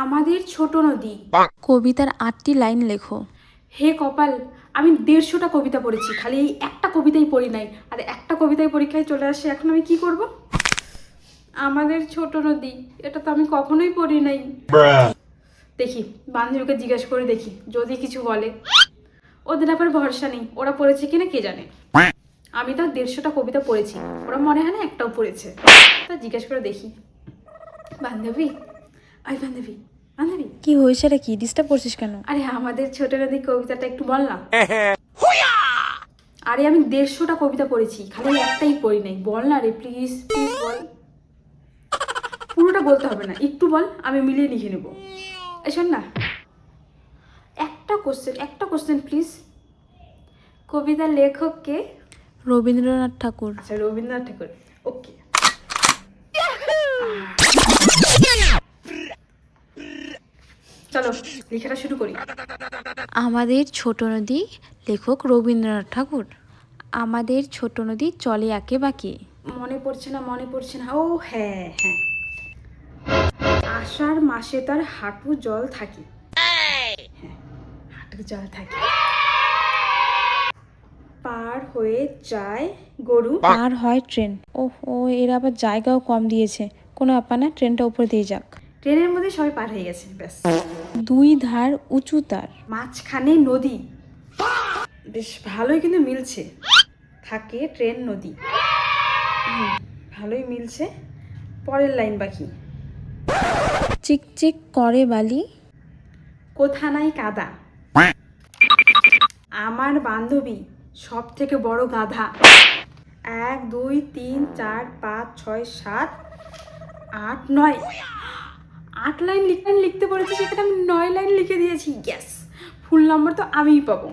আমাদের ছোট নদী। কবিতার 8টি লাইন লেখো। হে কপাল, আমি 150টা কবিতা পড়েছি, খালি এই একটা কবিতাই পড়ি নাই, আর একটা কবিতাই পরীক্ষায় চলে আসে। এখন আমি কি করব? আমাদের ছোট নদী, এটা তো আমি কখনোই পড়ি নাই। দেখি বান্ধবীকে জিজ্ঞেস করে দেখি, যদি কিছু বলে। ওদের আবার ভরসা নেই, ওরা পড়েছে কিনা কে জানে। আমি তো 150টা কবিতা পড়েছি, ওরা মনে হয় না একটাও পড়েছে। তা জিজ্ঞেস করে দেখি। বান্ধবী, আই বান্ধবী, বান্ধবী, কি হয়েছে রে? কি ডিস্টার্ব করছিস কেন? আরে আমাদের ছোট নদী কবিতাটা একটু বল না। আরে আমি 150টা কবিতা পড়েছি, খালি একটাই পড়ি নাই, বল না রে, প্লিজ প্লিজ বল। পুরোটা বলতে হবে না, একটু বল, আমি মিলিয়ে লিখে নেব। এই শোন না, একটা কোশ্চেন প্লিজ। কবিতার লেখক কে? রবীন্দ্রনাথ ঠাকুর। আচ্ছা, রবীন্দ্রনাথ ঠাকুর। ওকে, চলো লেখাটা শুরু করি। আমাদের ছোট নদী, লেখক রবীন্দ্রনাথ ঠাকুর। আমাদের ছোট নদী চলে আঁকে বাঁকে। মনে পড়ছে না। ও হ্যাঁ হ্যাঁ, আষাঢ় মাসে তার হাঁটু জল থাকে। হ্যাঁ, হাঁটু জল থাকে। পার হয়ে যায় গরু। পার হয় ট্রেন। ও এর আবার জায়গাও কম দিয়েছে। কোনো ব্যাপার না, ট্রেনটা উপর দিয়ে যাক। ট্রেনের মধ্যে সবাই পার হয়ে গেছে, ব্যাস। দুই ধার উঁচু তার। মাঝখানে নদী। বেশ ভালোই কিন্তু মিলছে। থাকে ট্রেন নদী। ভালোই মিলছে। পরের লাইন বাকি। চিকচিক করে বালি। কোথা নাই কাদা। আমার বান্ধবী সব থেকে বড় গাধা। 1 2 3 4 5 6 7 8 9, 8 লাইন লিখতে পড়েছি, সেখানে আমি 9 লাইন লিখে দিয়েছি। গ্যাস, ফুল নাম্বার তো আমিই পাবো।